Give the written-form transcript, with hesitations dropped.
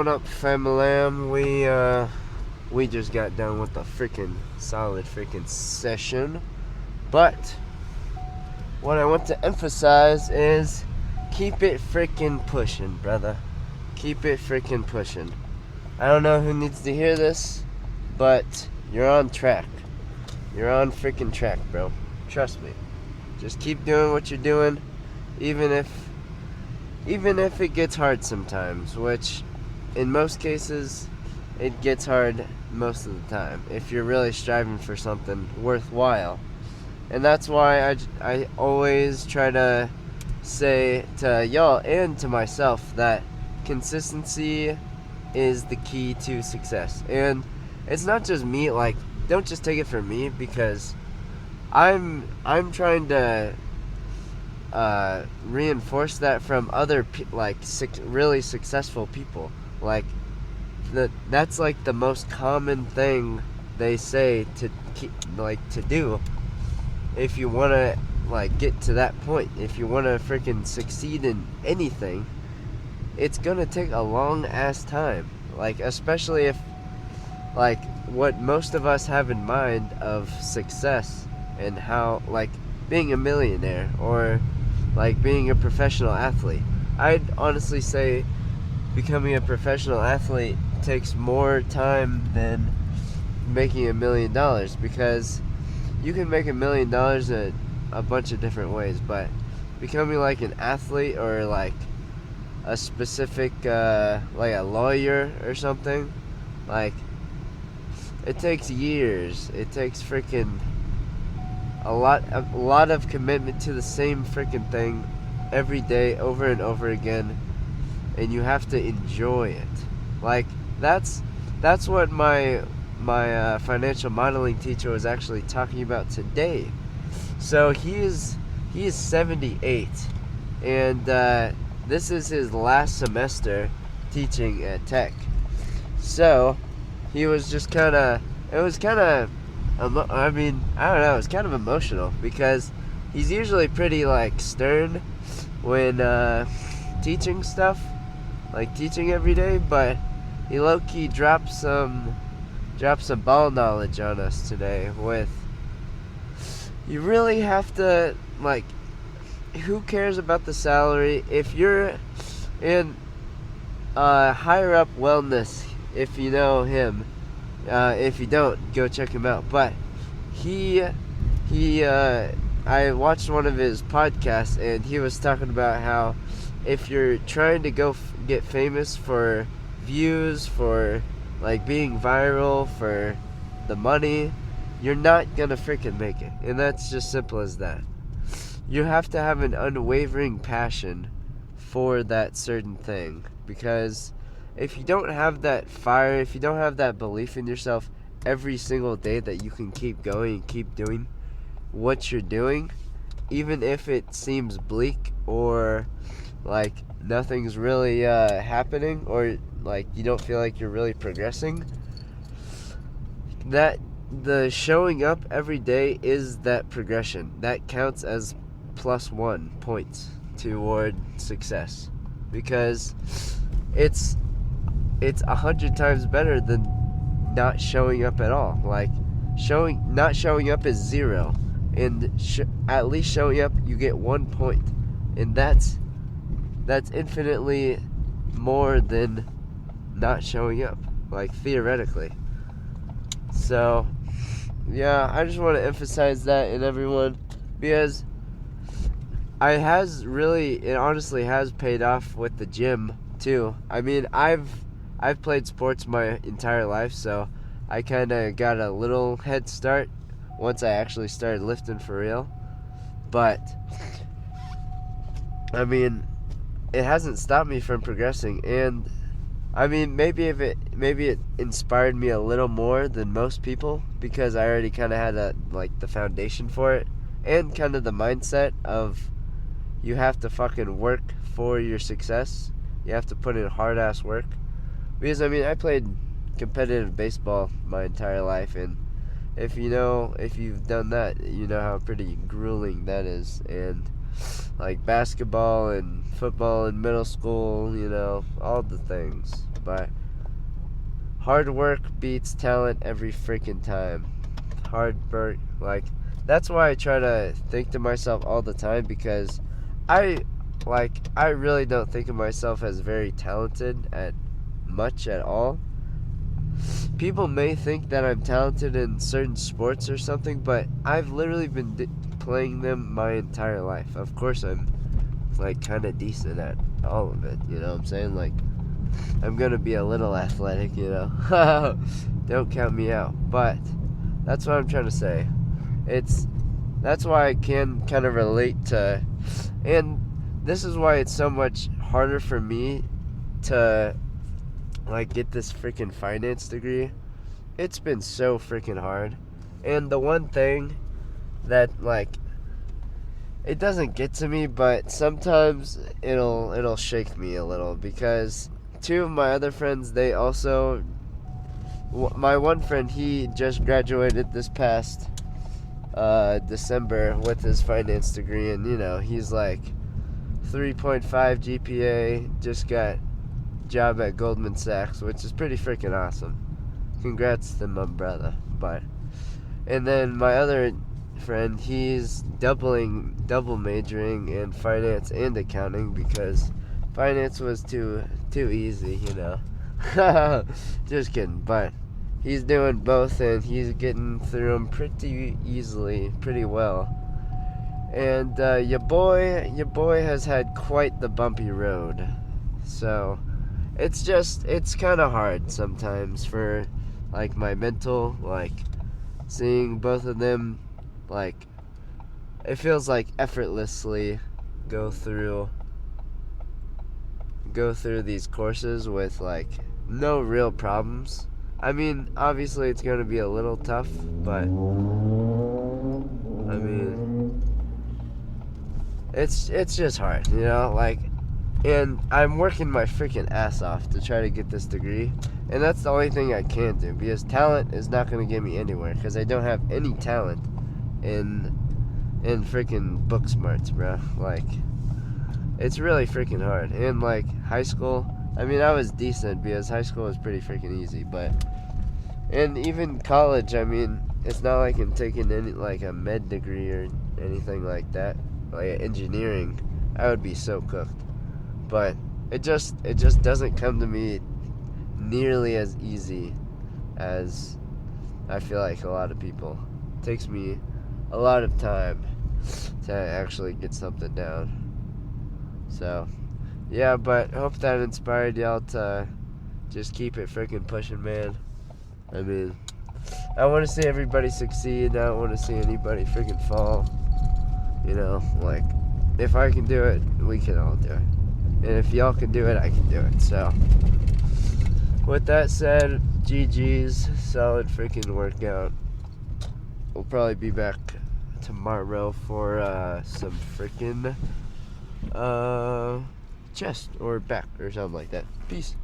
What up, fam-lam? We just got done with a freaking solid freaking session. But what I want to emphasize is keep it freaking pushing, brother. Keep it freaking pushing. I don't know who needs to hear this, but you're on track. You're on freaking track, bro. Trust me. Just keep doing what you're doing, even if it gets hard sometimes, which in most cases it gets hard most of the time if you're really striving for something worthwhile. And that's why I always try to say to y'all and to myself that consistency is the key to success. And it's not just me, like, don't just take it from me, because I'm trying to reinforce that from other really successful people. Like that's like the most common thing they say to do if you want to get to that point. If you want to freaking succeed in anything, it's gonna take a long ass time. Like, especially if what most of us have in mind of success and how being a millionaire or being a professional athlete. I'd honestly say becoming a professional athlete takes more time than making $1 million, because you can make $1 million in a bunch of different ways, but becoming an athlete or a specific a lawyer or something, it takes years. It takes freaking a lot of commitment to the same freaking thing every day, over and over again, and you have to enjoy it. That's what my financial modeling teacher was actually talking about today. So he is 78, and this is his last semester teaching at Tech. So he was just I don't know, it's kind of emotional, because he's usually pretty stern when teaching stuff, teaching every day, but he low-key dropped some ball knowledge on us today with, you really have to, who cares about the salary if you're in higher up wellness, if you know him. If you don't, go check him out. But I watched one of his podcasts, and he was talking about how if you're trying to get famous for views, for being viral, for the money, you're not gonna freaking make it. And that's just simple as that. You have to have an unwavering passion for that certain thing, because if you don't have that fire, if you don't have that belief in yourself every single day that you can keep going and keep doing what you're doing, even if it seems bleak or nothing's really happening, or you don't feel like you're really progressing, that the showing up every day is that progression. That counts as +1 points toward success, because it's 100 times better than not showing up at all. Not showing up is 0, and at least showing up, you get 1 point, and that's infinitely more than not showing up, theoretically. So yeah, I just want to emphasize that in everyone, because it honestly has paid off with the gym too. I mean, I've played sports my entire life, so I kind of got a little head start once I actually started lifting for real. But I mean, it hasn't stopped me from progressing, and I mean, maybe it inspired me a little more than most people, because I already kind of had the foundation for it, and kind of the mindset of you have to fucking work for your success. You have to put in hard ass work. Because I played competitive baseball my entire life, and if you've done that, you know how pretty grueling that is. And like basketball and football in middle school, you know, all the things. But hard work beats talent every freaking time. Hard work, like, that's why I try to think to myself all the time, because I really don't think of myself as very talented at much at all. People may think that I'm talented in certain sports or something, but I've literally been playing them my entire life. Of course, I'm like kind of decent at all of it. You know what I'm saying? Like, I'm gonna be a little athletic. You know, don't count me out. But that's what I'm trying to say. That's why I can kind of relate to, and this is why it's so much harder for me to like get this freaking finance degree. It's been so freaking hard. And the one thing that, like, it doesn't get to me, but sometimes it'll shake me a little, because two of my other friends, they also, my one friend, he just graduated this past December with his finance degree, and you know, he's like 3.5 GPA, just got job at Goldman Sachs, which is pretty freaking awesome. Congrats to my brother. But and then my other friend, he's double majoring in finance and accounting, because finance was too easy, you know. Just kidding. But he's doing both, and he's getting through them pretty easily, pretty well. And your boy has had quite the bumpy road. So it's kind of hard sometimes for like my mental, like seeing both of them, like it feels like effortlessly go through these courses with like no real problems. I mean, obviously it's going to be a little tough, but I mean, it's just hard, you know, like, and I'm working my freaking ass off to try to get this degree, and that's the only thing I can do, because talent is not going to get me anywhere, because I don't have any talent in freaking book smarts, bro. Like, it's really freaking hard. And like high school, I mean, I was decent because high school was pretty freaking easy, but and even college, I mean, it's not like I'm taking any like a med degree or anything like that, like engineering. I would be so cooked. But it just doesn't come to me nearly as easy as I feel like a lot of people. It takes me a lot of time to actually get something down. So, yeah, but hope that inspired y'all to just keep it freaking pushing, man. I mean, I want to see everybody succeed. I don't want to see anybody freaking fall. You know, like, if I can do it, we can all do it. And if y'all can do it, I can do it. So, with that said, GG's, solid freaking workout. We'll probably be back tomorrow for some freaking chest or back or something like that. Peace.